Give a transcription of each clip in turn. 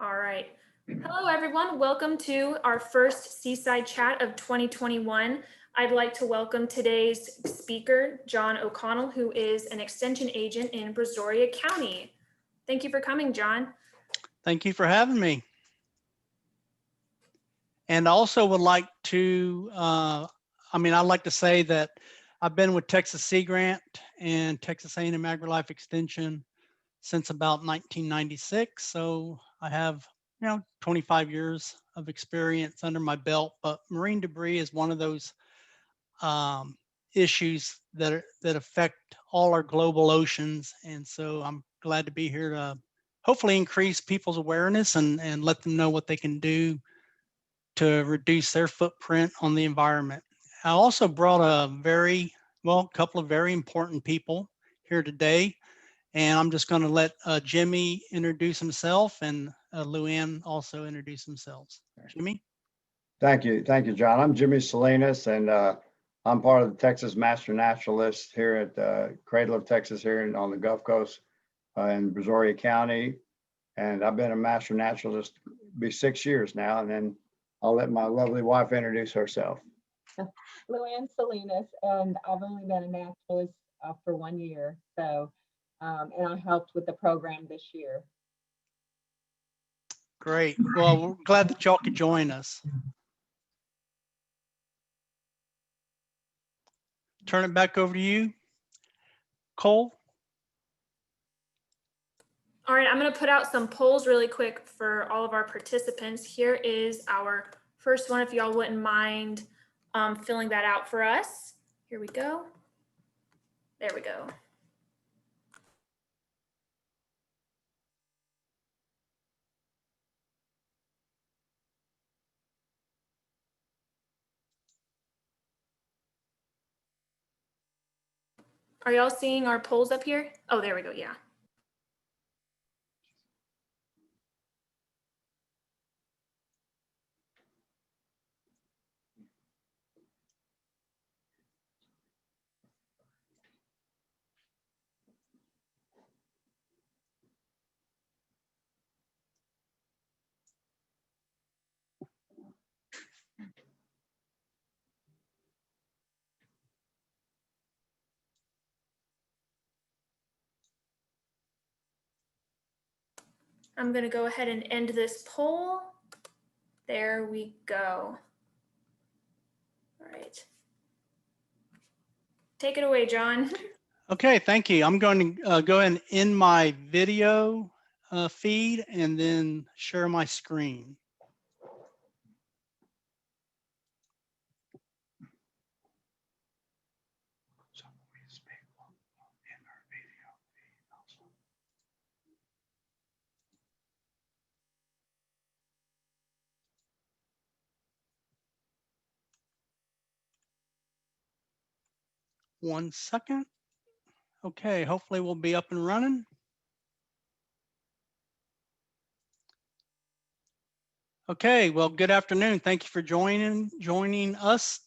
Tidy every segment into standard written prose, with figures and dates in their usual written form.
All right. Hello, everyone. Welcome to our first Seaside Chat of 2021. I'd like to welcome today's speaker, John O'Connell, who is an extension agent in Brazoria County. Thank you for coming, John. Thank you for having me. And I also would like to, I'd like to say that I've been with Texas Sea Grant and Texas A&M AgriLife Extension since about 1996. So I have, 25 years of experience under my belt, but marine debris is one of those issues that affect all our global oceans. And so I'm glad to be here to hopefully increase people's awareness and let them know what they can do to reduce their footprint on the environment. I also brought a couple of very important people here today, and I'm just going to let Jimmy introduce himself and Luann also introduce themselves. Jimmy? Thank you, John. I'm Jimmy Salinas, and I'm part of the Texas Master Naturalist here at Cradle of Texas here on the Gulf Coast in Brazoria County. And I've been a Master Naturalist, be 6 years now, and then I'll let my lovely wife introduce herself. Luann Salinas, and I've only been a naturalist for 1 year. So, and I helped with the program this year. Great. Well, we're glad that y'all could join us. Turn it back over to you, Cole. All right, I'm going to put out some polls really quick for all of our participants. Here is our first one, if y'all wouldn't mind filling that out for us. Here we go. There we go. Are y'all seeing our polls up here? Oh, there we go, yeah. I'm going to go ahead and end this poll. There we go. All right. Take it away, John. Okay, thank you. I'm going to go ahead and end my video feed and then share my screen. One second. Okay, hopefully we'll be up and running. Okay, well, good afternoon. Thank you for joining us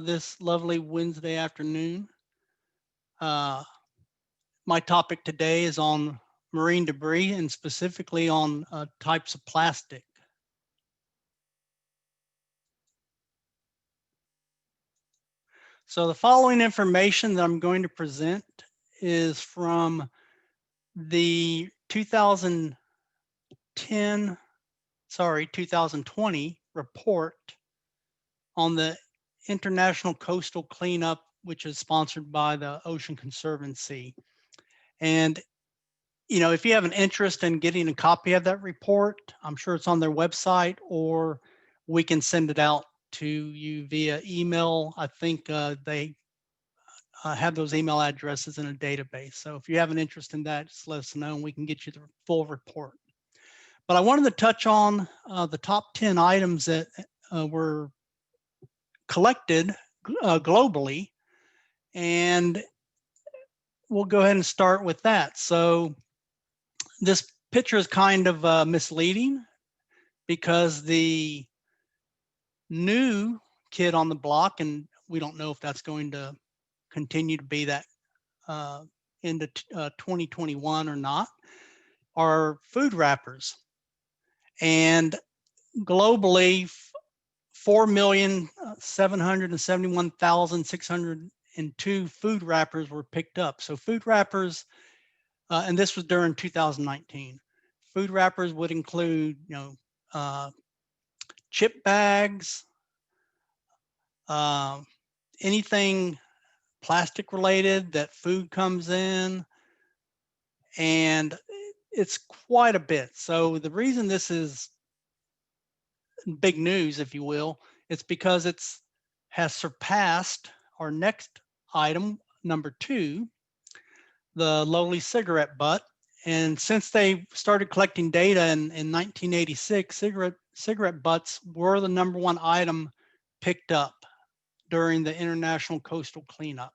this lovely Wednesday afternoon. My topic today is on marine debris and specifically on types of plastic. So the following information that I'm going to present is from the 2020 report on the International Coastal Cleanup, which is sponsored by the Ocean Conservancy. And, if you have an interest in getting a copy of that report, I'm sure it's on their website, or we can send it out to you via email. I think they have those email addresses in a database. So if you have an interest in that, just let us know and we can get you the full report. But I wanted to touch on the top 10 items that were collected globally, and we'll go ahead and start with that. So this picture is kind of misleading because the new kid on the block, and we don't know if that's going to continue to be that into 2021 or not, are food wrappers. And globally, 4,771,602 food wrappers were picked up. So food wrappers, and this was during 2019. Food wrappers would include, chip bags, anything plastic related that food comes in, and it's quite a bit. So the reason this is big news, if you will, it's because has surpassed our next item, number 2, the lowly cigarette butt. And since they started collecting data in 1986, cigarette butts were the number 1 item picked up during the international coastal cleanup.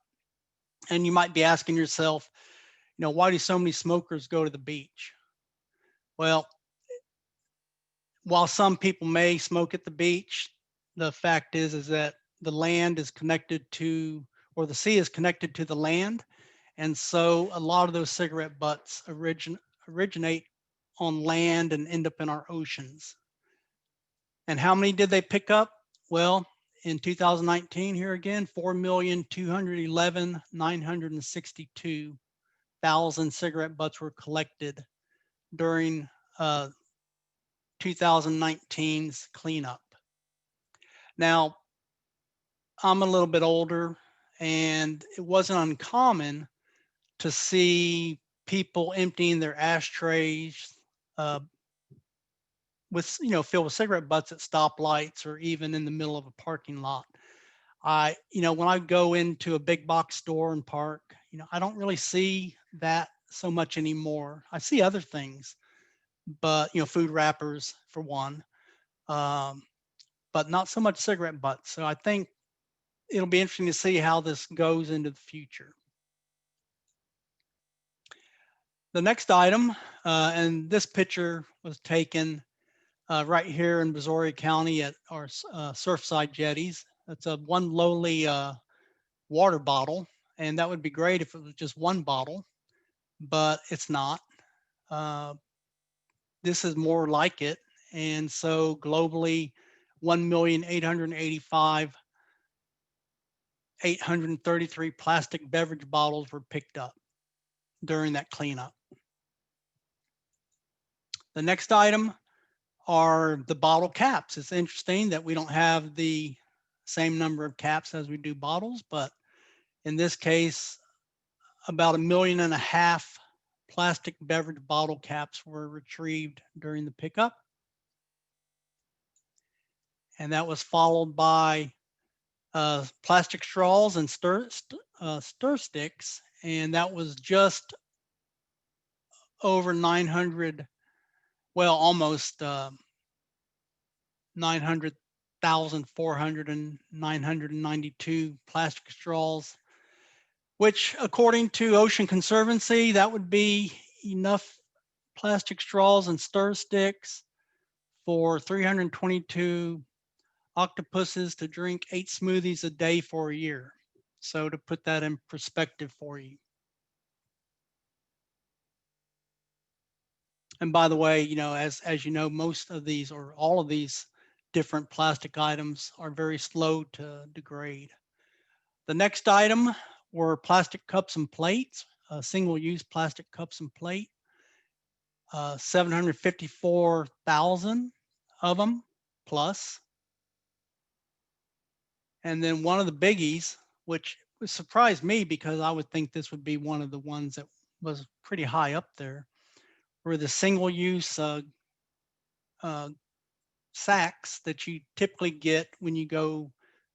And you might be asking yourself, why do so many smokers go to the beach? Well, while some people may smoke at the beach, the fact is that the land is connected to, or the sea is connected to the land. And so a lot of those cigarette butts originate on land and end up in our oceans. And how many did they pick up? Well, in 2019, here again, 4,211,962,000 cigarette butts were collected during 2019's cleanup. Now, I'm a little bit older, and it wasn't uncommon to see people emptying their ashtrays filled with cigarette butts at stoplights or even in the middle of a parking lot. When I go into a big box store and park, I don't really see that so much anymore. I see other things, but food wrappers for one, but not so much cigarette butts. So I think it'll be interesting to see how this goes into the future. The next item, and this picture was taken right here in Brazoria County at our Surfside jetties. That's one lowly water bottle, and that would be great if it was just one bottle, but it's not. This is more like it, and so globally, 1,885,833 plastic beverage bottles were picked up during that cleanup. The next item are the bottle caps. It's interesting that we don't have the same number of caps as we do bottles, but in this case, about 1.5 million plastic beverage bottle caps were retrieved during the pickup. And that was followed by plastic straws and stir sticks, and that was just over 900, well, almost 900,492 plastic straws, which according to Ocean Conservancy, that would be enough plastic straws and stir sticks for 322 octopuses to drink 8 smoothies a day for a year. So to put that in perspective for you. And by the way, as you know, most of these or all of these different plastic items are very slow to degrade. The next item were plastic cups and plates, single-use plastic cups and plate, 754,000 of them plus. And then one of the biggies, which surprised me because I would think this would be one of the ones that was pretty high up there, were the single-use sacks that you typically get when you go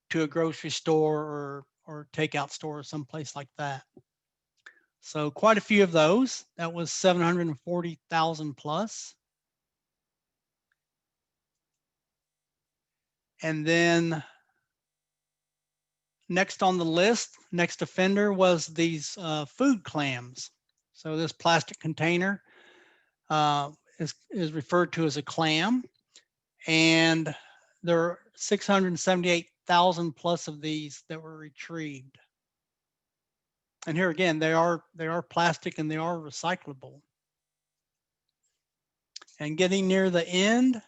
to a grocery store or takeout store or someplace like that. So quite a few of those. That was 740,000 plus. And then next on the list, next offender was these food clams. So this plastic container is referred to as a clam, and there are 678,000 plus of these that were retrieved. And here again, they are plastic and they are recyclable. And getting near the end,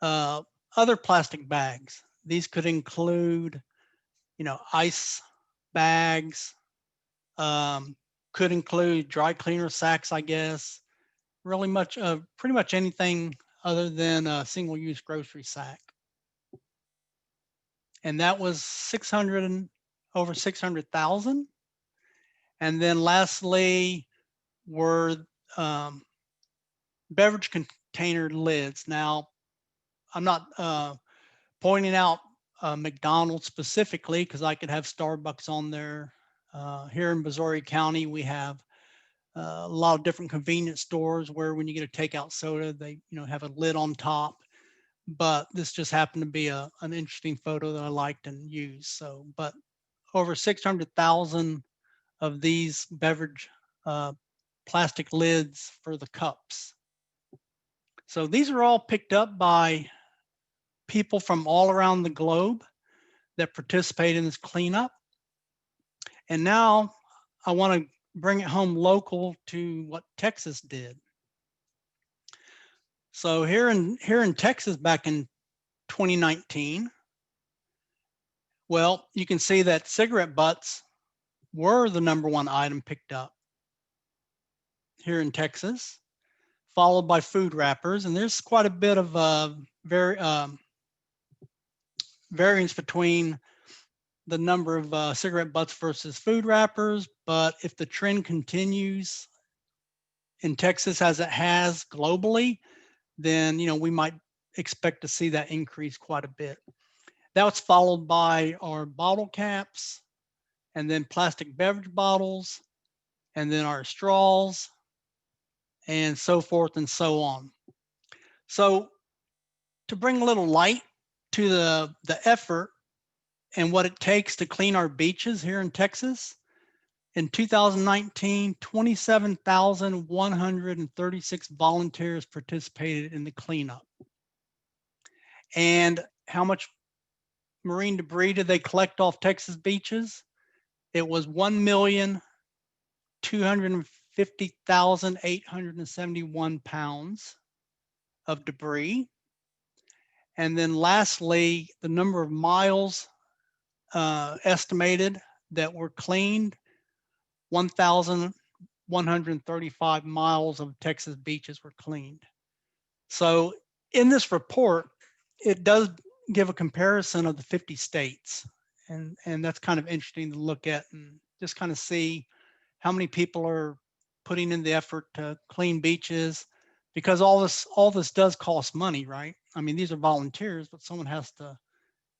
other plastic bags. These could include, ice bags, could include dry cleaner sacks, I guess. Really much, pretty much anything other than a single-use grocery sack. And that was over 600,000. And then lastly were beverage container lids. Now, I'm not pointing out McDonald's specifically because I could have Starbucks on there. Here in Brazoria County, we have a lot of different convenience stores where when you get a takeout soda, they have a lid on top. But this just happened to be an interesting photo that I liked and used. So, but over 600,000 of these beverage plastic lids for the cups. So these are all picked up by people from all around the globe that participate in this cleanup. And now I want to bring it home local to what Texas did. So here in Texas back in 2019, well, you can see that cigarette butts were the #1 item picked up here in Texas, followed by food wrappers. And there's quite a bit of variance between the number of cigarette butts versus food wrappers. But if the trend continues in Texas as it has globally, then we might expect to see that increase quite a bit. That was followed by our bottle caps, and then plastic beverage bottles, and then our straws, and so forth and so on. So to bring a little light to the effort and what it takes to clean our beaches here in Texas, in 2019, 27,136 volunteers participated in the cleanup. And how much marine debris did they collect off Texas beaches? It was 1,250,871 pounds of debris. And then lastly, the number of miles estimated that were cleaned, 1,135 miles of Texas beaches were cleaned. So in this report, it does give a comparison of the 50 states. And that's kind of interesting to look at and just kind of see how many people are putting in the effort to clean beaches, because all this does cost money, right? I mean, these are volunteers, but someone has to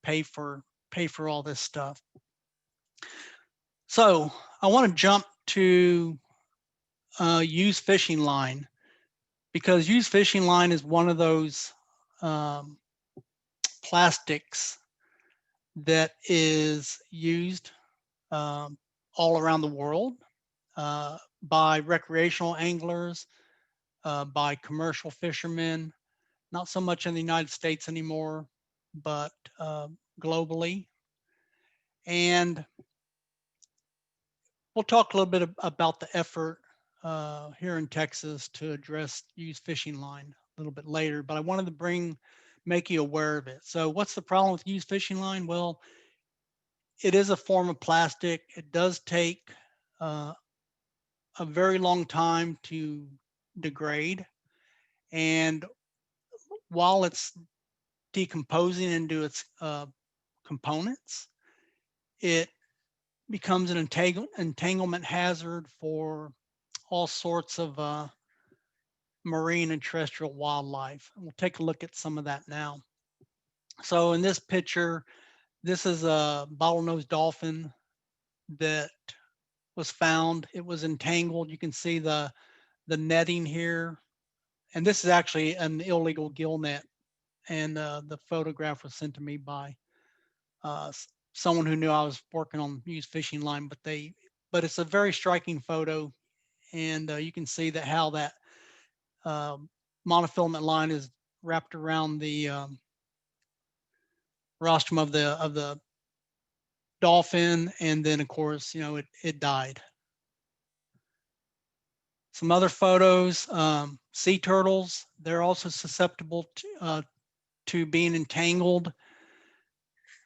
pay for all this stuff. So I want to jump to used fishing line, because used fishing line is one of those plastics that is used all around the world by recreational anglers, by commercial fishermen, not so much in the United States anymore, but globally. And we'll talk a little bit about the effort here in Texas to address used fishing line a little bit later, but I wanted to make you aware of it. So what's the problem with used fishing line? Well, it is a form of plastic. It does take a very long time to degrade. And while it's decomposing into its components, it becomes an entanglement hazard for all sorts of marine and terrestrial wildlife. And we'll take a look at some of that now. So in this picture, this is a bottlenose dolphin that was found. It was entangled. You can see the netting here. And this is actually an illegal gill net. And the photograph was sent to me by someone who knew I was working on used fishing line, but it's a very striking photo. And you can see that how that monofilament line is wrapped around the rostrum of the dolphin, and then of course it died. Some other photos. sea turtles, they're also susceptible to being entangled.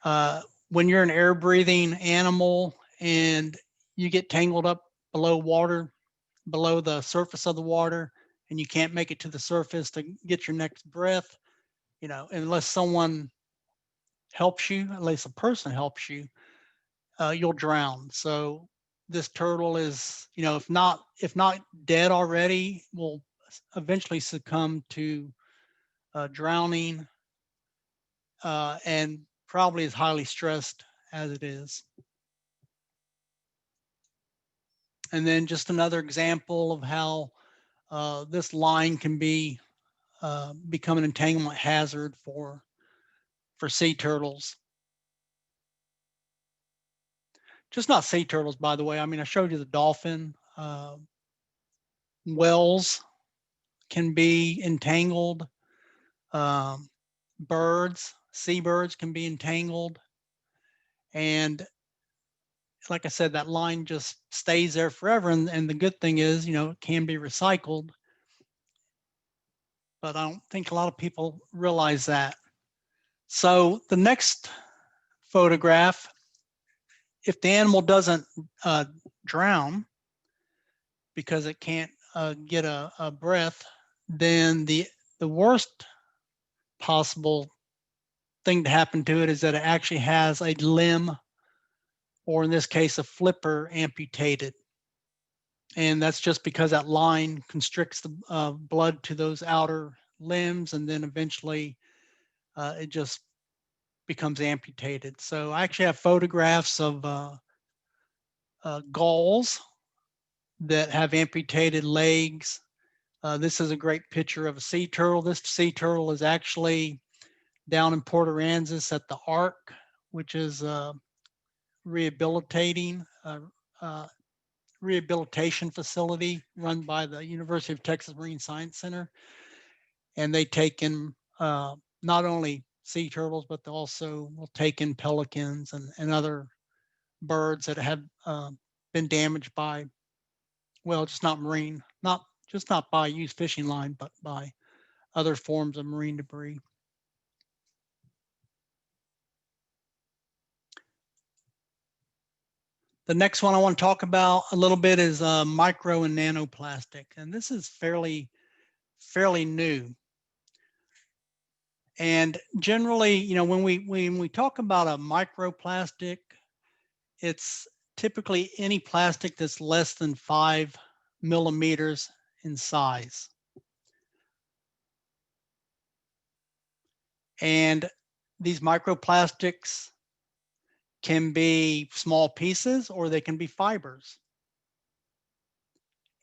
When you're an air-breathing animal and you get tangled up below water, below the surface of the water, and you can't make it to the surface to get your next breath, you know, unless someone helps you, at least a person helps you, you'll drown. So this turtle is, you know, if not dead already, will eventually succumb to drowning, and probably is highly stressed as it is. And then just another example of how this line can be become an entanglement hazard for sea turtles. Just not sea turtles, by the way. I mean, I showed you the dolphin. Whales can be entangled. Birds, seabirds can be entangled. And like I said, that line just stays there forever. And the good thing is, you know, it can be recycled. But I don't think a lot of people realize that. So the next photograph, if the animal doesn't drown because it can't get a breath, then the worst possible thing to happen to it is that it actually has a limb, or in this case, a flipper, amputated. And that's just because that line constricts the blood to those outer limbs, and then eventually it just becomes amputated. So I actually have photographs of gulls that have amputated legs. This is a great picture of a sea turtle. This sea turtle is actually down in Port Aransas at the ARC, which is rehabilitation facility run by the University of Texas Marine Science Center. And they take in not only sea turtles, but they also will take in pelicans and other birds that have been damaged by, well, just not marine, not by used fishing line, but by other forms of marine debris. The next one I want to talk about a little bit is micro and nanoplastic, and this is fairly new. And generally, you know, when we talk about a microplastic, it's typically any plastic that's less than 5 millimeters in size. And these microplastics can be small pieces or they can be fibers.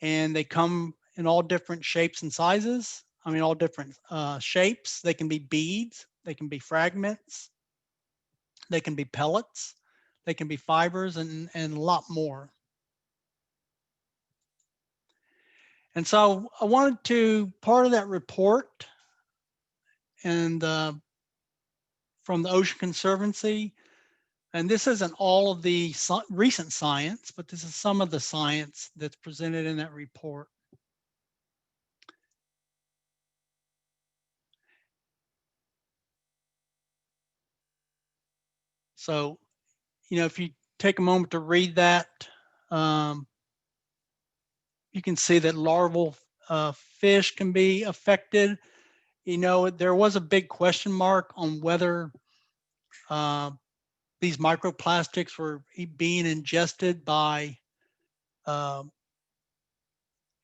And they come in all different shapes and sizes. I mean, all different shapes. They can be beads, they can be fragments, they can be pellets, they can be fibers, and a lot more. And so I wanted to, part of that report and from the Ocean Conservancy, and this isn't all of the recent science, but this is some of the science that's presented in that report. So, you know, if you take a moment to read that, you can see that larval fish can be affected. You know, there was a big question mark on whether these microplastics were being ingested by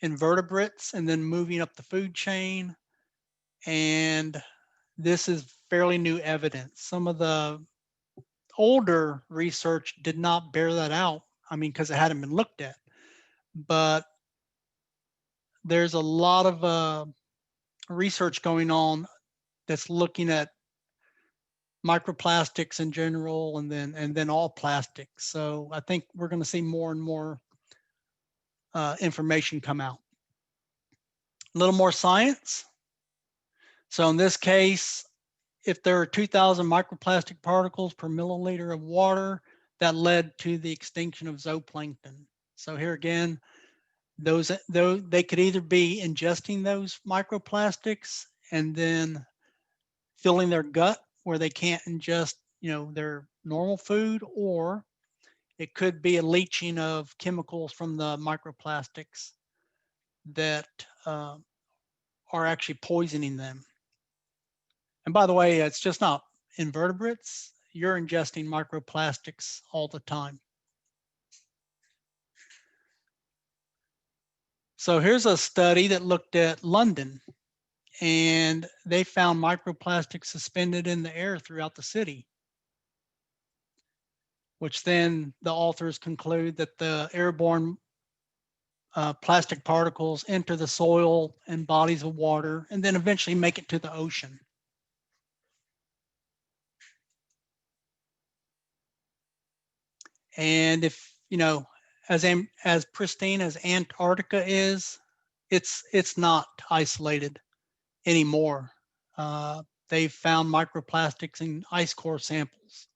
invertebrates and then moving up the food chain. And this is fairly new evidence. Some of the older research did not bear that out. I mean, because it hadn't been looked at. But there's a lot of research going on that's looking at microplastics in general, and then all plastics. So I think we're going to see more and more information come out. A little more science. So in this case, if there are 2,000 microplastic particles per milliliter of water, that led to the extinction of zooplankton. So here again, they could either be ingesting those microplastics and then filling their gut where they can't ingest, their normal food, or it could be a leaching of chemicals from the microplastics that are actually poisoning them. And by the way, it's just not invertebrates. You're ingesting microplastics all the time. So here's a study that looked at London, and they found microplastics suspended in the air throughout the city, which then the authors conclude that the airborne plastic particles enter the soil and bodies of water and then eventually make it to the ocean. And if, as pristine as Antarctica is, it's not isolated anymore. They've found microplastics in ice core samples.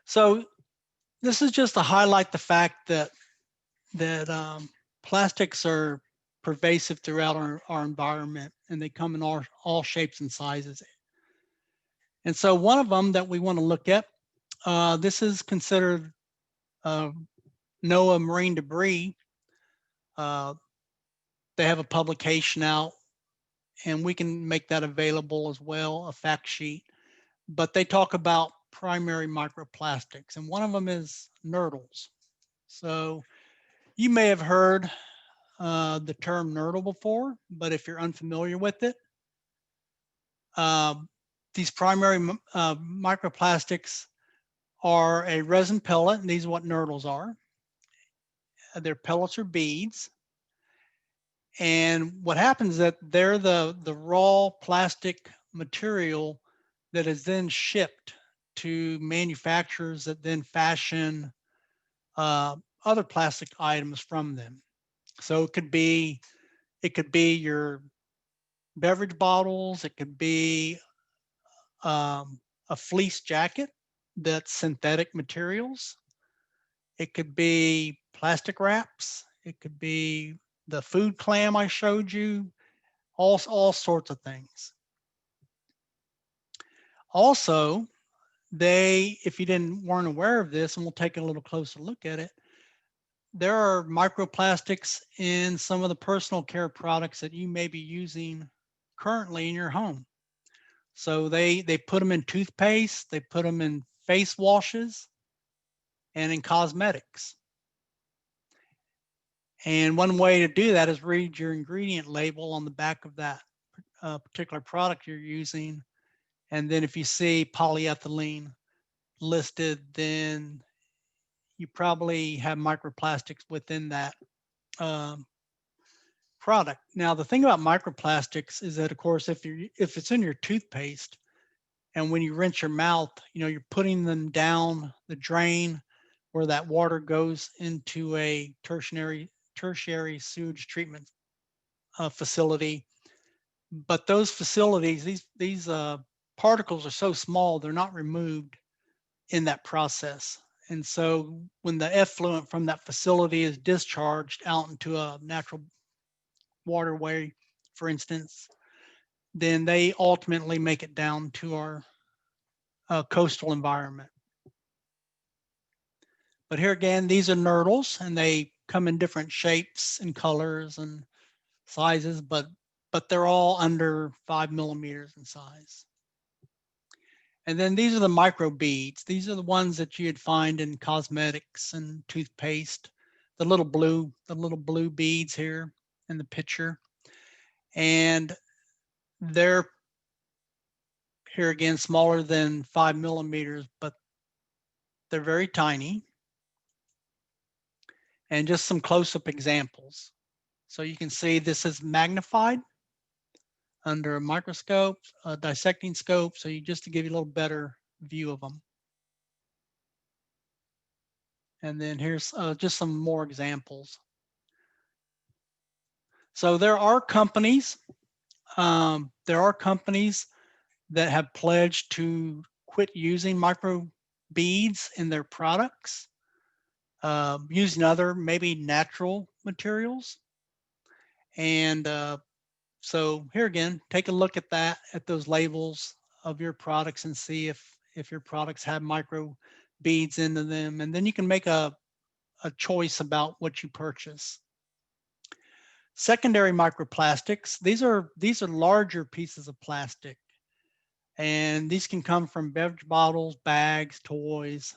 So this is just to highlight the fact that plastics are pervasive throughout our environment, and they come in all shapes and sizes. And so one of them that we want to look at, this is considered NOAA marine debris. They have a publication out, and we can make that available as well, a fact sheet. But they talk about primary microplastics, and one of them is Nurdles. So you may have heard the term Nurdle before, but if you're unfamiliar with it, these primary microplastics are a resin pellet, and these are what Nurdles are. Their pellets are beads. And what happens is that they're the raw plastic material that is then shipped to manufacturers that then fashion other plastic items from them. So it could be your beverage bottles. It could be a fleece jacket that's synthetic materials. It could be plastic wraps. It could be the food clam I showed you, all sorts of things. Also, if you weren't aware of this, and we'll take a little closer look at it, there are microplastics in some of the personal care products that you may be using currently in your home. So they put them in toothpaste, they put them in face washes, and in cosmetics. And one way to do that is read your ingredient label on the back of that particular product you're using. And then if you see polyethylene listed, then you probably have microplastics within that product. Now, the thing about microplastics is that, of course, if it's in your toothpaste, and when you rinse your mouth, you're putting them down the drain where that water goes into a tertiary sewage treatment facility. But those facilities, these particles are so small, they're not removed in that process. And so when the effluent from that facility is discharged out into a natural waterway, for instance, then they ultimately make it down to our coastal environment. But here again, these are Nurdles, and they come in different shapes and colors and sizes, but they're all under 5 millimeters in size. And then these are the micro beads. These are the ones that you'd find in cosmetics and toothpaste, the little blue beads here in the picture. And they're, here again, smaller than 5 millimeters, but they're very tiny. And just some close-up examples. So you can see this is magnified under a microscope, a dissecting scope, so just to give you a little better view of them. And then here's just some more examples. So there are companies that have pledged to quit using micro beads in their products. using other maybe natural materials. And so here again, take a look at that, at those labels of your products and see if your products have micro beads into them. And then you can make a choice about what you purchase. Secondary microplastics, these are larger pieces of plastic. And these can come from beverage bottles, bags, toys,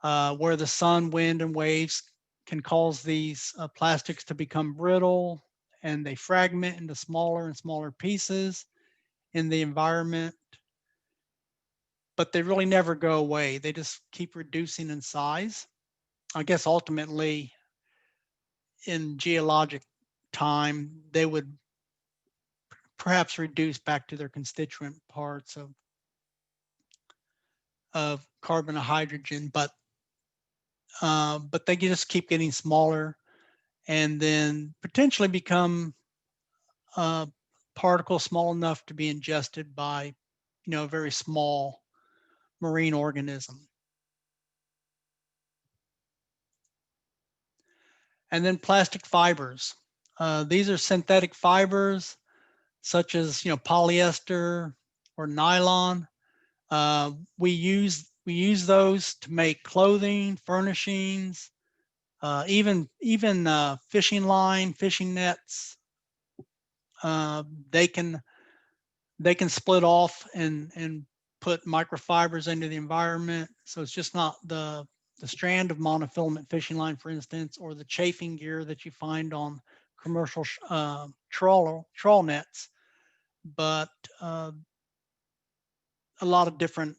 where the sun, wind, and waves can cause these plastics to become brittle, and they fragment into smaller and smaller pieces in the environment. But they really never go away. They just keep reducing in size. I guess ultimately, in geologic time, they would perhaps reduce back to their constituent parts of carbon and hydrogen, but they just keep getting smaller and then potentially become particles small enough to be ingested by, a very small marine organism. And then plastic fibers. These are synthetic fibers such as, polyester or nylon. We use those to make clothing, furnishings, even fishing line, fishing nets. They can split off and put microfibers into the environment. So it's just not the strand of monofilament fishing line, for instance, or the chafing gear that you find on commercial trawl nets, but a lot of different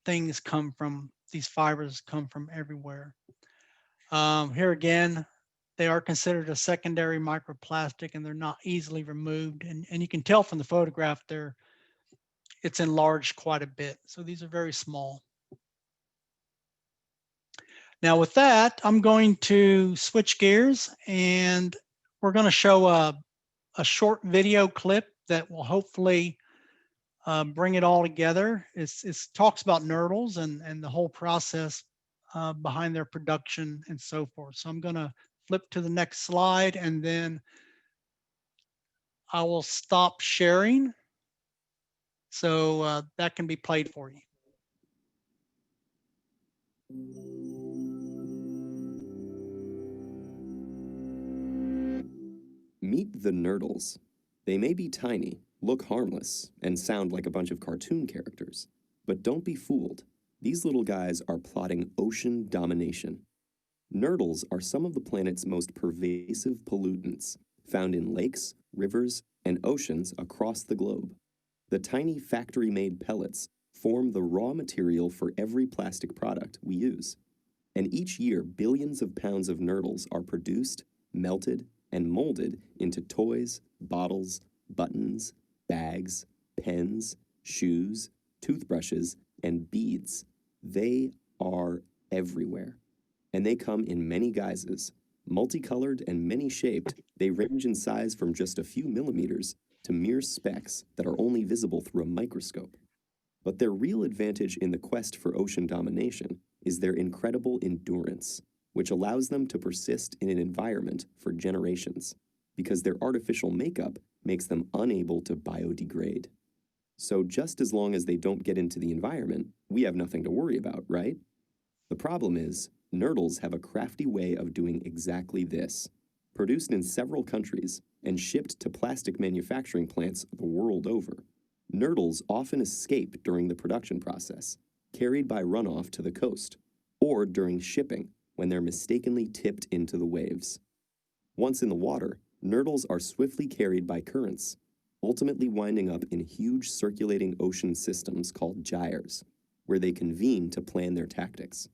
things come from these fibers, come from everywhere. Here again, they are considered a secondary microplastic and they're not easily removed. And you can tell from the photograph there, it's enlarged quite a bit. So these are very small. Now with that, I'm going to switch gears and we're going to show a short video clip that will hopefully bring it all together. It talks about Nurdles and the whole process behind their production and so forth. So I'm going to flip to the next slide and then I will stop sharing. So that can be played for you. Meet the Nurdles. They may be tiny, look harmless, and sound like a bunch of cartoon characters. But don't be fooled. These little guys are plotting ocean domination. Nurdles are some of the planet's most pervasive pollutants, found in lakes, rivers, and oceans across the globe. The tiny factory-made pellets form the raw material for every plastic product we use. And each year, billions of pounds of Nurdles are produced, melted, and molded into toys, bottles, buttons, bags, pens, shoes, toothbrushes, and beads. They are everywhere. And they come in many guises. Multicolored and many-shaped, they range in size from just a few millimeters to mere specks that are only visible through a microscope. But their real advantage in the quest for ocean domination is their incredible endurance, which allows them to persist in an environment for generations, because their artificial makeup makes them unable to biodegrade. So just as long as they don't get into the environment, we have nothing to worry about, right? The problem is, Nurdles have a crafty way of doing exactly this. Produced in several countries and shipped to plastic manufacturing plants the world over, Nurdles often escape during the production process, carried by runoff to the coast, or during shipping when they're mistakenly tipped into the waves. Once in the water, Nurdles are swiftly carried by currents, ultimately winding up in huge circulating ocean systems called gyres, where they convene to plan their tactics.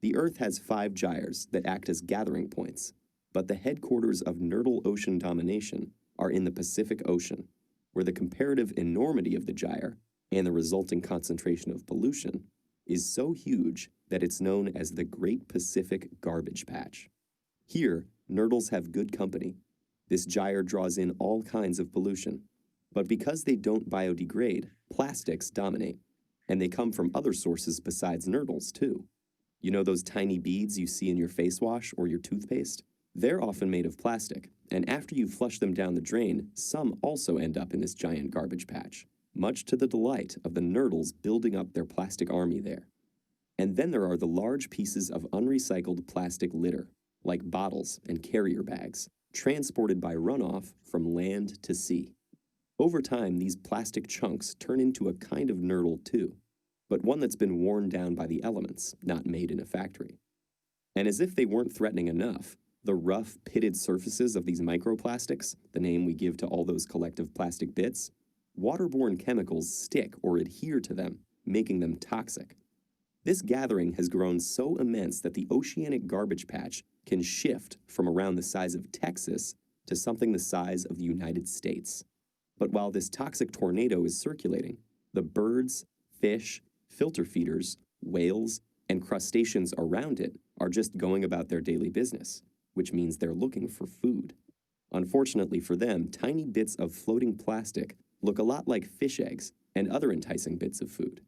The Earth has 5 gyres that act as gathering points, but the headquarters of Nurdle ocean domination are in the Pacific Ocean, where the comparative enormity of the gyre and the resulting concentration of pollution is so huge that it's known as the Great Pacific Garbage Patch. Here, Nurdles have good company. This gyre draws in all kinds of pollution. But because they don't biodegrade, plastics dominate. And they come from other sources besides Nurdles, too. You know those tiny beads you see in your face wash or your toothpaste? They're often made of plastic, and after you flush them down the drain, some also end up in this giant garbage patch, much to the delight of the Nurdles building up their plastic army there. And then there are the large pieces of unrecycled plastic litter, like bottles and carrier bags, transported by runoff from land to sea. Over time, these plastic chunks turn into a kind of Nurdle too, but one that's been worn down by the elements, not made in a factory. And as if they weren't threatening enough, the rough, pitted surfaces of these microplastics, the name we give to all those collective plastic bits, waterborne chemicals stick or adhere to them, making them toxic. This gathering has grown so immense that the oceanic garbage patch can shift from around the size of Texas to something the size of the United States. But while this toxic tornado is circulating, the birds, fish, filter feeders, whales, and crustaceans around it are just going about their daily business, which means they're looking for food. Unfortunately for them, tiny bits of floating plastic look a lot like fish eggs and other enticing bits of food.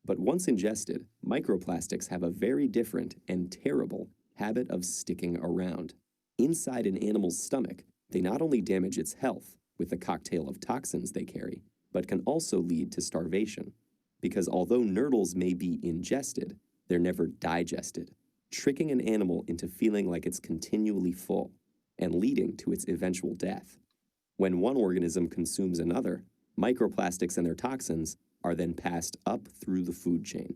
But once ingested, microplastics have a very different and terrible habit of sticking around. Inside an animal's stomach, they not only damage its health with the cocktail of toxins they carry, but can also lead to starvation. Because although Nurdles may be ingested, they're never digested, tricking an animal into feeling like it's continually full and leading to its eventual death. When one organism consumes another, microplastics and their toxins are then passed up through the food chain.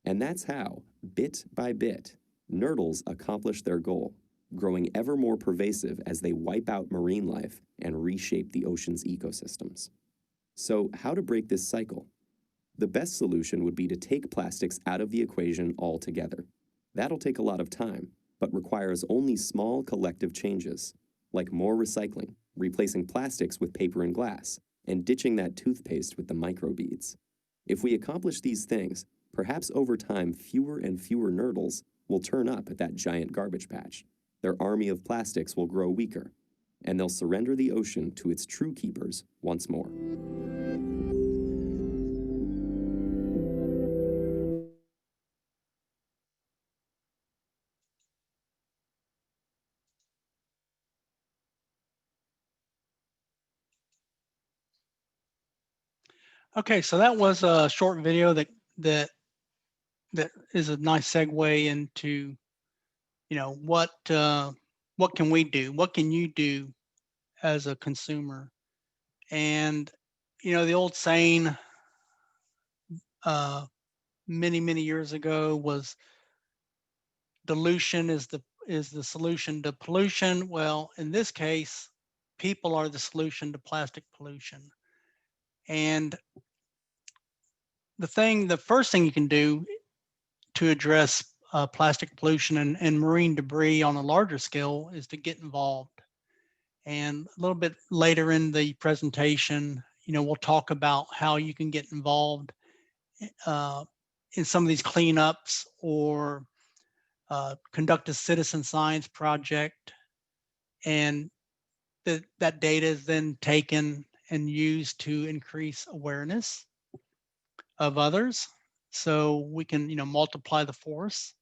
And that's how, bit by bit, Nurdles accomplish their goal, growing ever more pervasive as they wipe out marine life and reshape the ocean's ecosystems. So, how to break this cycle? The best solution would be to take plastics out of the equation altogether. That'll take a lot of time, but requires only small collective changes, like more recycling, replacing plastics with paper and glass, and ditching that toothpaste with the microbeads. If we accomplish these things, perhaps over time fewer and fewer Nurdles will turn up at that giant garbage patch. Their army of plastics will grow weaker, and they'll surrender the ocean to its true keepers once more. Okay, so that was a short video that is a nice segue into, what can we do? What can you do as a consumer? And the old saying many years ago was dilution is the solution to pollution. Well, in this case, people are the solution to plastic pollution. And the first thing you can do to address plastic pollution and marine debris on a larger scale is to get involved. And a little bit later in the presentation, we'll talk about how you can get involved in some of these cleanups or conduct a citizen science project. And that data is then taken and used to increase awareness of others, so we can multiply the force.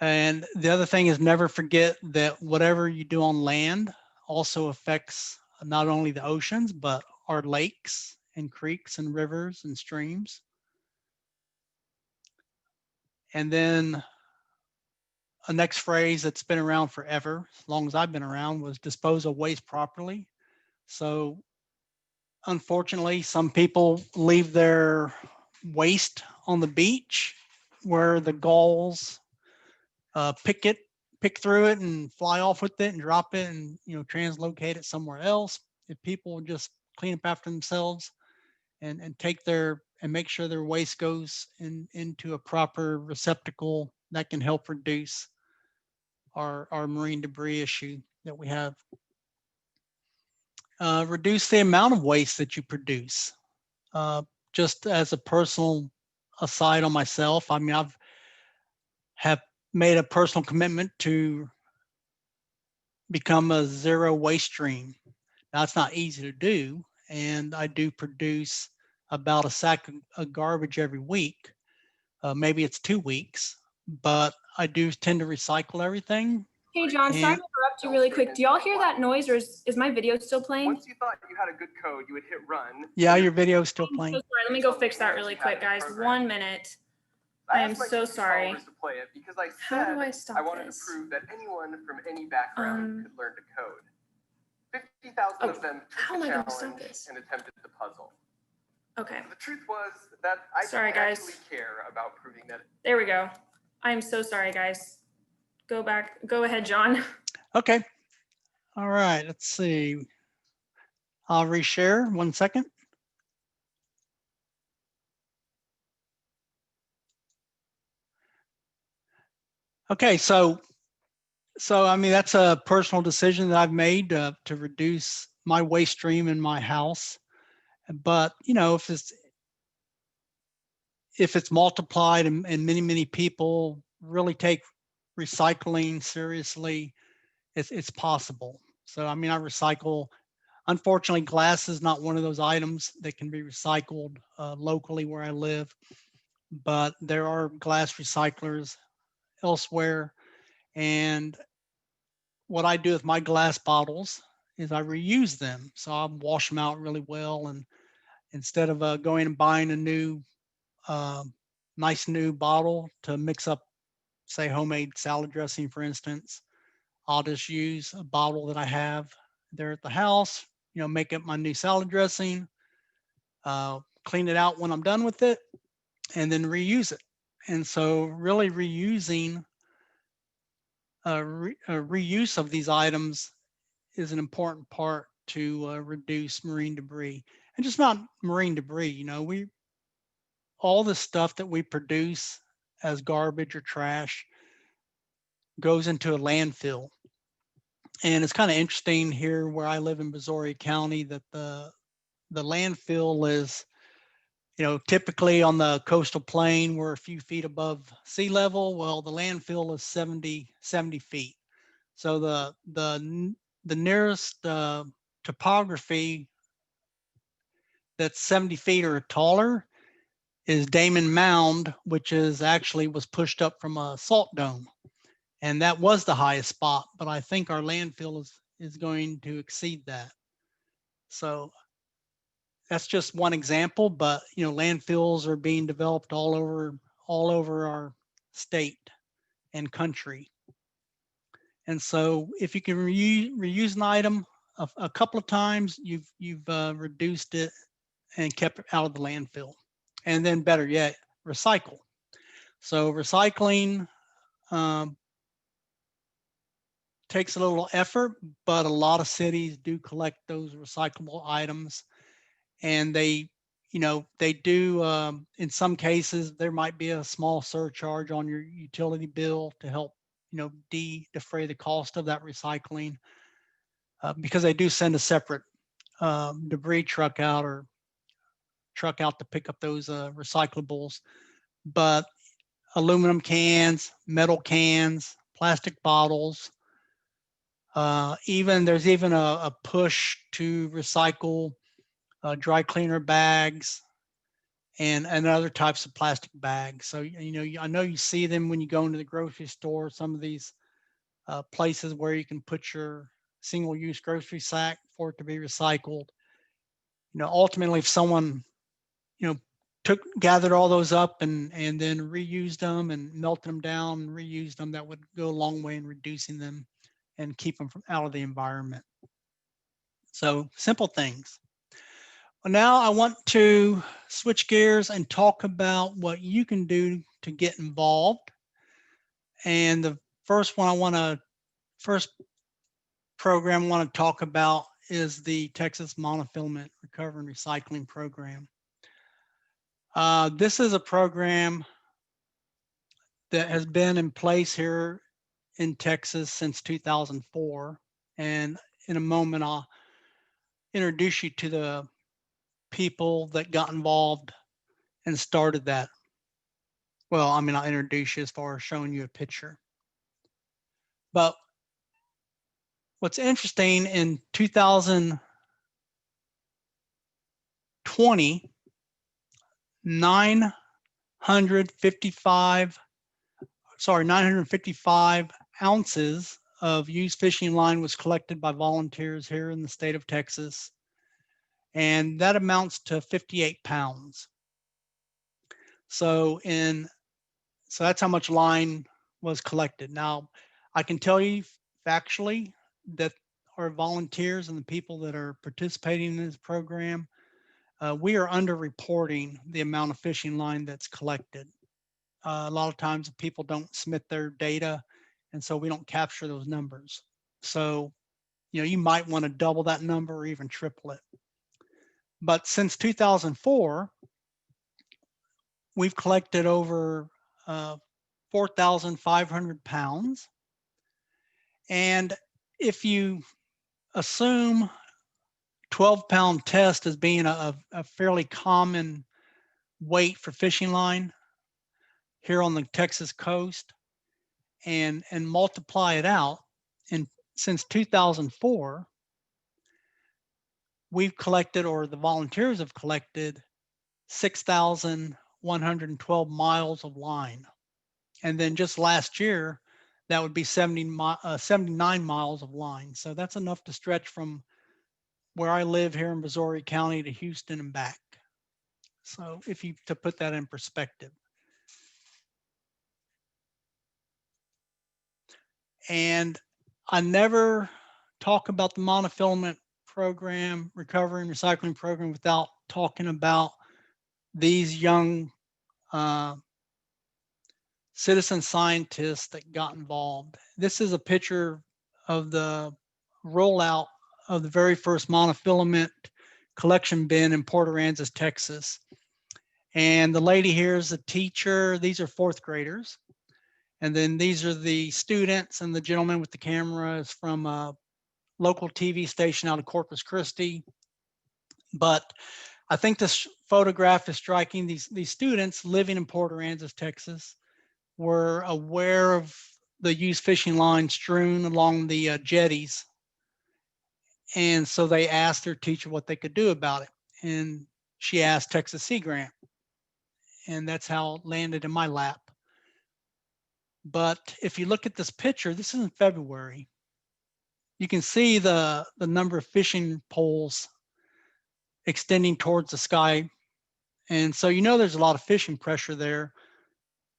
And the other thing is, never forget that whatever you do on land also affects not only the oceans, but our lakes and creeks and rivers and streams. And then a next phrase that's been around forever, as long as I've been around, was dispose of waste properly. So unfortunately, some people leave their waste on the beach where the gulls pick through it and fly off with it and drop it and translocate it somewhere else. If people just clean up after themselves and make sure their waste goes into a proper receptacle, that can help reduce our marine debris issue that we have. Reduce the amount of waste that you produce. Just as a personal aside on myself, I mean, have made a personal commitment to become a zero waste stream. Now, it's not easy to do, and I do produce about a sack of garbage every week. Maybe it's 2 weeks, but I do tend to recycle everything. Hey, John, sorry And to interrupt you really quick. Do y'all hear that noise, or is my video still playing? Once you thought you had a good code, you would hit run. yeah, your video is still I'm so playing. sorry. Let me go fix that really quick, guys. 1 minute. I am asked my so community sorry. followers to play it because I How do said I stop I wanted this? to prove that anyone from any background could learn to code. 50,000 oh, of them how took am the I gonna stop challenge this? and attempted the puzzle. Okay, The truth was that I Sorry, didn't guys. actually care about proving that. there we go. I am so sorry, guys. Go back. Go ahead, John. Okay. All right, let's see. I'll reshare 1 second. Okay, so I mean, that's a personal decision that I've made to reduce my waste stream in my house. But, you know, if it's multiplied and many people really take recycling seriously, it's possible. So, I mean, I recycle. Unfortunately, glass is not one of those items that can be recycled locally where I live, but there are glass recyclers elsewhere. And what I do with my glass bottles is I reuse them. So I wash them out really well. And instead of going and buying a new, nice new bottle to mix up, say, homemade salad dressing, for instance, I'll just use a bottle that I have there at the house, you know, make up my new salad dressing, clean it out when I'm done with it, and then reuse it. And so really reusing, reuse of these items is an important part to reduce marine debris. And just not marine debris, you know, all the stuff that we produce as garbage or trash goes into a landfill. And it's kind of interesting here where I live in Brazoria County that the landfill is, you know, typically on the coastal plain, we're a few feet above sea level. Well, the landfill is 70 feet. So the nearest topography that's 70 feet or taller is Damon Mound, which is actually was pushed up from a salt dome. And that was the highest spot, but I think our landfill is going to exceed that. So that's just one example, but you know, landfills are being developed all over our state and country. And so if you can reuse an item a couple of times, you've reduced it and kept it out of the landfill. And then better yet, recycle. So recycling takes a little effort, but a lot of cities do collect those recyclable items, and they, you know, they do. In some cases, there might be a small surcharge on your utility bill to help, you know, defray the cost of that recycling, because they do send a separate debris truck out to pick up those recyclables. But aluminum cans, metal cans, plastic bottles, there's even a push to recycle dry cleaner bags and other types of plastic bags. So, you know, I know you see them when you go into the grocery store, some of these places where you can put your single-use grocery sack for it to be recycled. You know, ultimately, if someone, you know, gathered all those up and then reused them and melted them down and reused them, that would go a long way in reducing them and keep them from out of the environment. So simple things. Well, now I want to switch gears and talk about what you can do to get involved. And the first program I want to talk about is the Texas Monofilament Recovery and Recycling Program. This is a program that has been in place here in Texas since 2004. And in a moment, I'll introduce you to the people that got involved and started that. Well, I mean, I'll introduce you as far as showing you a picture. But what's interesting, in 2020, 955, 955 ounces of used fishing line was collected by volunteers here in the state of Texas. And that amounts to 58 pounds. So that's how much line was collected. Now, I can tell you factually that our volunteers and the people that are participating in this program, we are underreporting the amount of fishing line that's collected. A lot of times people don't submit their data, and so we don't capture those numbers. So, you might want to double that number or even triple it. But since 2004, we've collected over 4,500 pounds. And if you assume 12-pound test as being a fairly common weight for fishing line here on the Texas coast, and multiply it out, and since 2004, we've collected, or the volunteers have collected, 6,112 miles of line. And then just last year, that would be 79 miles of line. So that's enough to stretch from where I live here in Brazoria County to Houston and back. So to put that in perspective. And I never talk about the monofilament program, recovery and recycling program, without talking about these young citizen scientists that got involved. This is a picture of the rollout of the very first monofilament collection bin in Port Aransas, Texas. And the lady here is a teacher. These are fourth graders. And then these are the students, and the gentleman with the camera is from a local TV station out of Corpus Christi. But I think this photograph is striking. These students living in Port Aransas, Texas, were aware of the used fishing line strewn along the jetties. And so they asked their teacher what they could do about it. And she asked Texas Sea Grant. And that's how it landed in my lap. But if you look at this picture, this is in February. You can see the number of fishing poles extending towards the sky. And so there's a lot of fishing pressure there.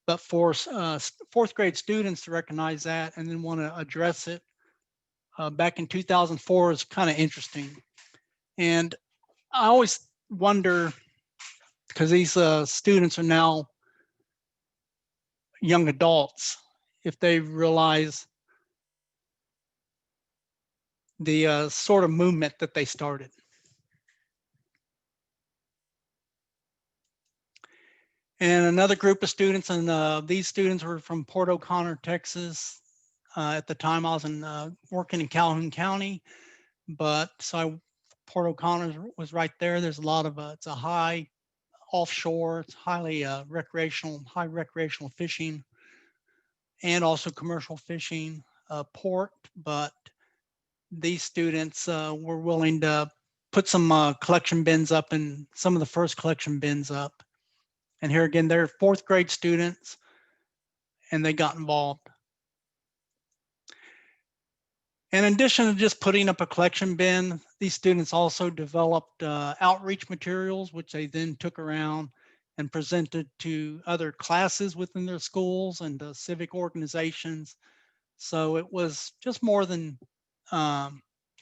But for fourth grade students to recognize that and then want to address it back in 2004 is kind of interesting. And I always wonder, because these students are now young adults, if they realize the sort of movement that they started. And another group of students, and these students were from Port O'Connor, Texas. At the time I was working in Calhoun County, but Port O'Connor was right there. There's a lot of, it's a high offshore, it's highly high recreational fishing, and also commercial fishing port. But these students were willing to put some collection bins up, and some of the first collection bins up. And here again, they're fourth grade students, and they got involved. And in addition to just putting up a collection bin, these students also developed outreach materials, which they then took around and presented to other classes within their schools and civic organizations. So it was just more than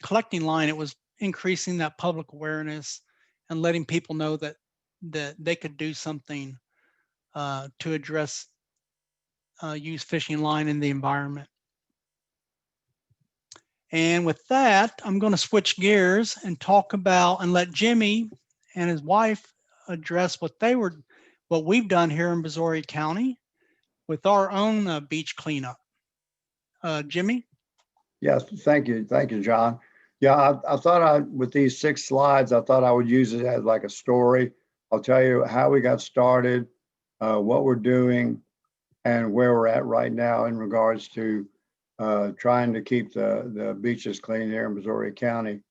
collecting line. It was increasing that public awareness and letting people know that they could do something to address used fishing line in the environment. And with that, I'm going to switch gears and talk about, and let Jimmy and his wife address what we've done here in Brazoria County with our own beach cleanup. Jimmy? Yes, thank you, John. Yeah, I thought with these 6 slides, I thought I would use it as like a story. I'll tell you how we got started, what we're doing, and where we're at right now in regards to trying to keep the beaches clean here in Brazoria County.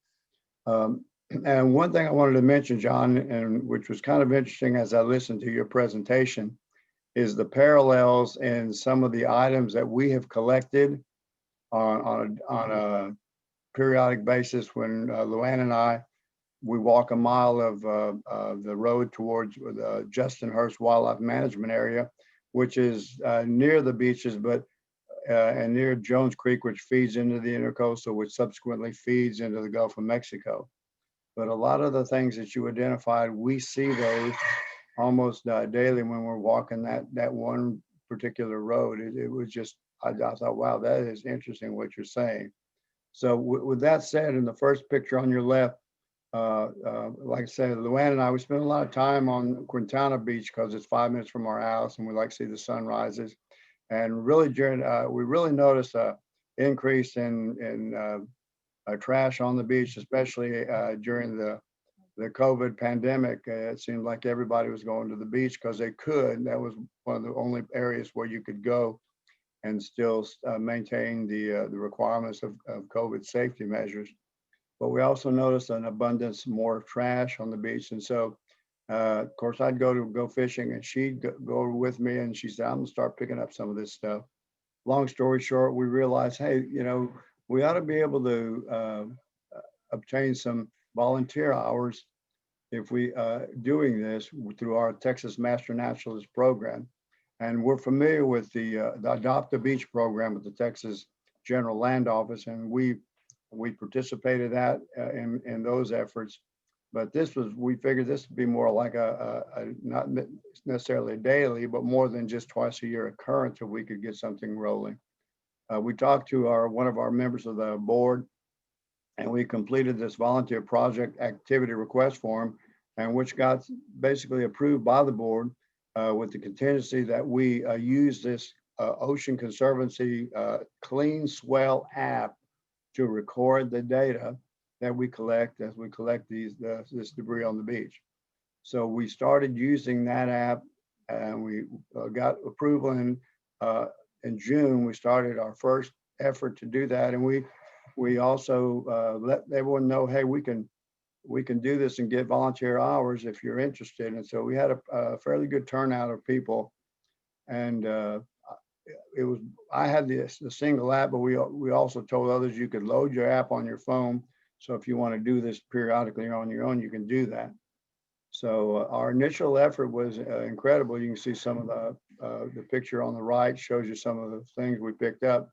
And one thing I wanted to mention, John, and which was kind of interesting as I listened to your presentation, is the parallels in some of the items that we have collected on a periodic basis. When Luann and we walk a mile of the road towards the Justin Hurst Wildlife Management Area, which is near the beaches, but and near Jones Creek, which feeds into the intercoastal, which subsequently feeds into the Gulf of Mexico. But a lot of the things that you identified, we see those almost daily when we're walking that one particular road. It was just, I thought, wow, that is interesting what you're saying. So with that said, in the first picture on your left, like I said, Luann and I, we spend a lot of time on Quintana Beach because it's 5 minutes from our house, and we like to see the sunrises. And really, we really noticed a increase in trash on the beach, especially during the COVID pandemic. It seemed like everybody was going to the beach because they could. That was one of the only areas where you could go and still maintain the requirements of COVID safety measures. But we also noticed an abundance more of trash on the beach. And so, of course, I'd go fishing, and she'd go with me, and she said, I'm gonna start picking up some of this stuff. Long story short, we realized, hey, we ought to be able to obtain some volunteer hours if we doing this through our Texas Master Naturalist program. And we're familiar with the Adopt a Beach program at the Texas General Land Office, and we participated in those efforts. But we figured this would be more like a not necessarily daily, but more than just twice a year occurrence if we could get something rolling. We talked to one of our members of the board, and we completed this volunteer project activity request form, and which got basically approved by the board with the contingency that we use this Ocean Conservancy Clean Swell app to record the data that we collect as we collect this debris on the beach. So we started using that app, and we got approval in June. We started our first effort to do that, and we also let everyone know, hey, we can do this and get volunteer hours if you're interested. And so we had a fairly good turnout of people, and I had the single app, but we also told others you could load your app on your phone. So if you want to do this periodically on your own, you can do that. So our initial effort was incredible. You can see some of the picture on the right shows you some of the things we picked up.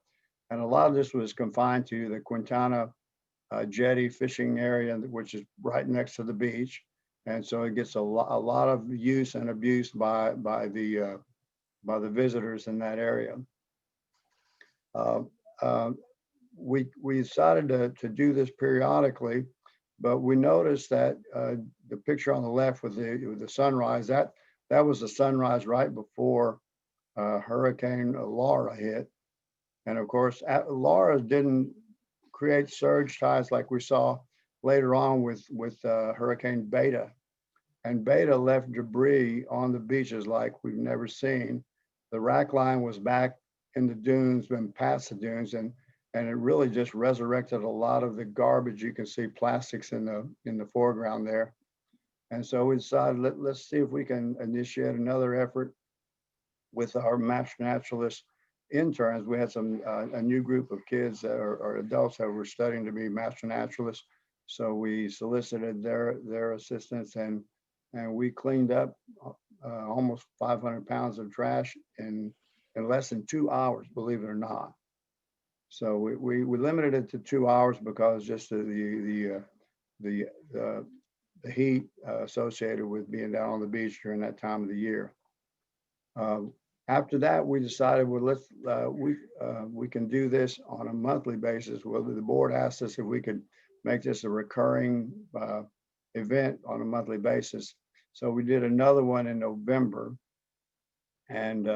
And a lot of this was confined to the Quintana jetty fishing area, which is right next to the beach. And so it gets a lot of use and abuse by the visitors in that area. We decided to do this periodically, but we noticed that the picture on the left with the sunrise, that was the sunrise right before Hurricane Laura hit. And of course, Laura didn't create surge tides like we saw later on with Hurricane Beta. And Beta left debris on the beaches like we've never seen. The rack line was back in the dunes, been past the dunes, and it really just resurrected a lot of the garbage. You can see plastics in the foreground there. And so we decided, let's see if we can initiate another effort with our master naturalist interns. We had a new group of kids that are adults that were studying to be master naturalists. So we solicited their assistance, and we cleaned up almost 500 pounds of trash in less than 2 hours, believe it or not. So we limited it to 2 hours because just the heat associated with being down on the beach during that time of the year. After that, we decided, well, we can do this on a monthly basis. Well, the board asked us if we could make this a recurring event on a monthly basis. So we did another one in November, and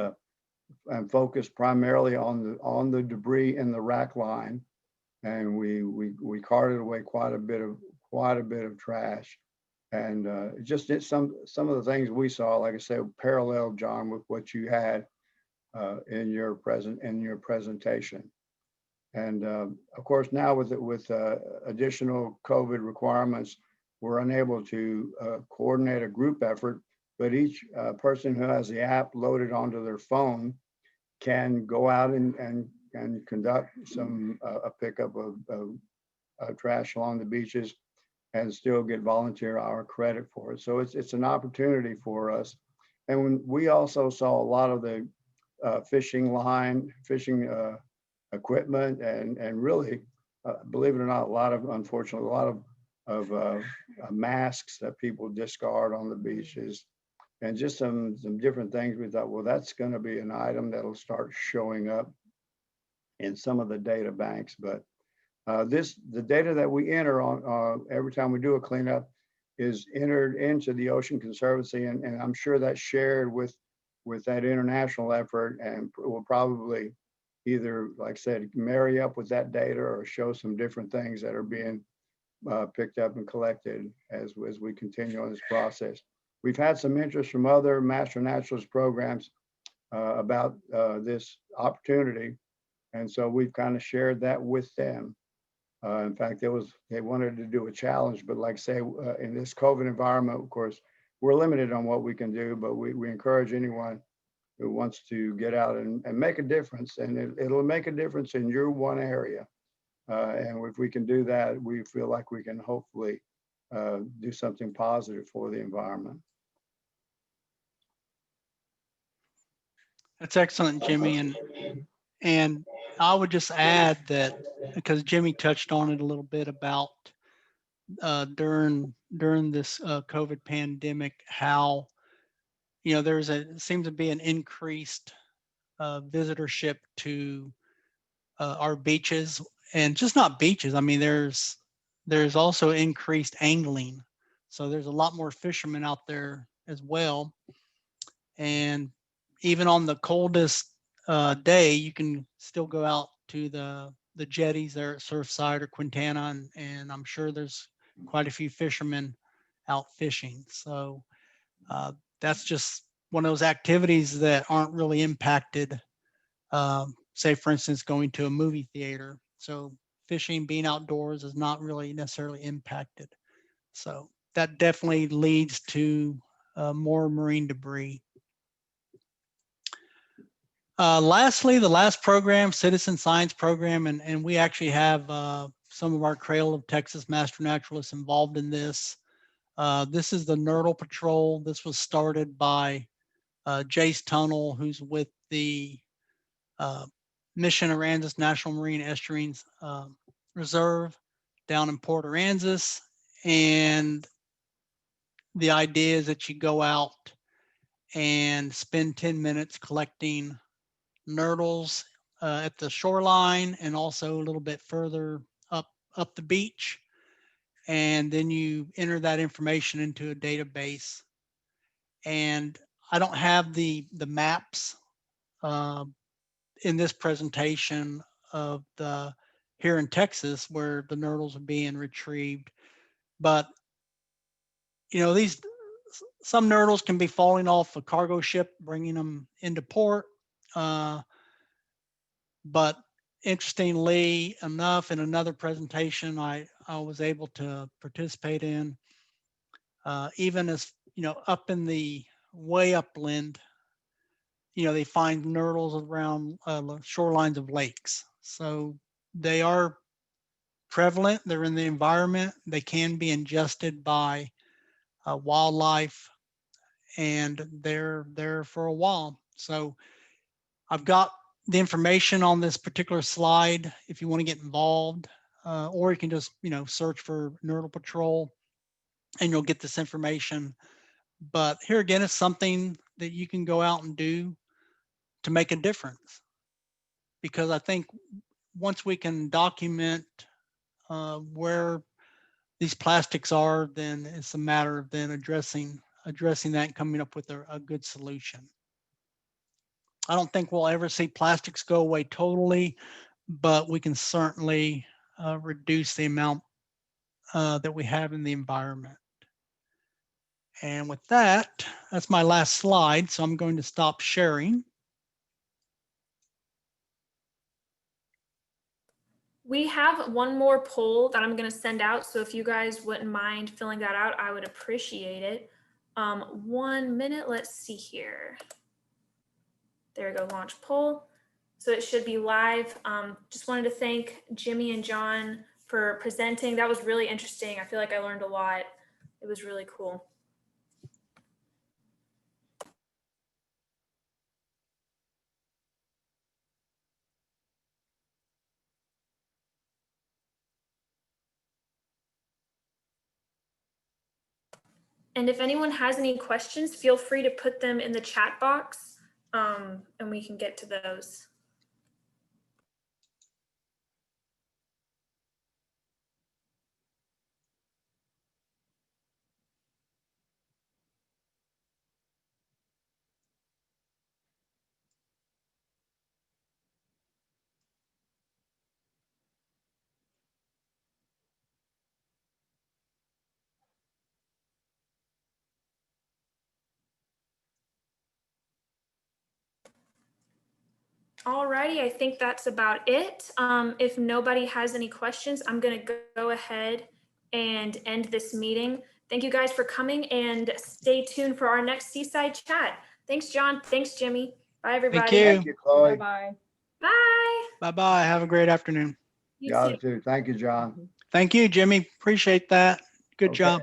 focused primarily on the debris in the rack line, and we carted away quite a bit of trash, and just did some of the things we saw, like I said, parallel, John, with what you had in your presentation. And of course, now with additional COVID requirements, we're unable to coordinate a group effort but each person who has the app loaded onto their phone can go out and conduct some a pickup of trash along the beaches and still get volunteer hour credit for it. So it's an opportunity for us. And when we also saw a lot of the fishing equipment, and really, believe it or not, unfortunately, a lot of masks that people discard on the beaches, and just some different things. We thought, well, that's going to be an item that'll start showing up in some of the data banks. But the data that we enter on every time we do a cleanup is entered into the Ocean Conservancy, and I'm sure that's shared with that international effort, and will probably either, like I said, marry up with that data or show some different things that are being picked up and collected as we continue on this process. We've had some interest from other master naturalist programs about this opportunity, and so we've kind of shared that with them. In fact, they wanted to do a challenge, but like I say, in this COVID environment, of course, we're limited on what we can do, but we encourage anyone who wants to get out and make a difference, and it'll make a difference in your one area. And if we can do that, we feel like we can hopefully do something positive for the environment. That's excellent, Jimmy. And I would just add that, because Jimmy touched on it a little bit about during this COVID pandemic, how, you know, seems to be an increased visitorship to our beaches, and just not beaches. I mean, there's also increased angling. So there's a lot more fishermen out there as well. And even on the coldest day, you can still go out to the jetties there at Surfside or Quintana, and I'm sure there's quite a few fishermen out fishing. So that's just one of those activities that aren't really impacted. Say, for instance, going to a movie theater. So fishing, being outdoors, is not really necessarily impacted. So that definitely leads to more marine debris. Lastly, the last program, Citizen Science Program, and we actually have some of our Cradle of Texas master naturalists involved in this. This is the Nurdle Patrol. This was started by Jace Tunnel, who's with the Mission Aransas National Marine Estuaries Reserve down in Port Aransas. And the idea is that you go out and spend 10 minutes collecting Nurdles at the shoreline, and also a little bit further up the beach. And then you enter that information into a database. And I don't have the maps in this presentation of here in Texas where the Nurdles are being retrieved, but you know, some Nurdles can be falling off a cargo ship, bringing them into port. But interestingly enough, in another presentation I was able to participate in, even as, you know, up in the way upland, you know, they find Nurdles around shorelines of lakes. So they are prevalent. They're in the environment. They can be ingested by wildlife, and they're there for a while. So I've got the information on this particular slide if you want to get involved, or you can just, you know, search for Nurdle Patrol and you'll get this information. But here again, it's something that you can go out and do to make a difference, because I think once we can document where these plastics are, then it's a matter of then addressing that and coming up with a good solution. I don't think we'll ever see plastics go away totally, but we can certainly reduce the amount that we have in the environment. And with that, that's my last slide, so I'm going to stop sharing. We have one more poll that I'm going to send out. So if you guys wouldn't mind filling that out, I would appreciate it. 1 minute. Let's see here. There we go, launch poll. So it should be live. Just wanted to thank Jimmy and John for presenting. That was really interesting. I feel like I learned a lot. It was really cool. And if anyone has any questions, feel free to put them in the chat box, and we can get to those. Alrighty, I think that's about it. If nobody has any questions, I'm gonna go ahead and end this meeting. Thank you guys for coming, and stay tuned for our next Seaside Chat. Thanks, John. Thanks, Jimmy. Bye, everybody. you. Thank you, Chloe. Bye-bye. Bye. Bye-bye. Have a great afternoon. You Y'all too. too. Thank you, John. Thank you, Jimmy. Appreciate that. Good Okay. job.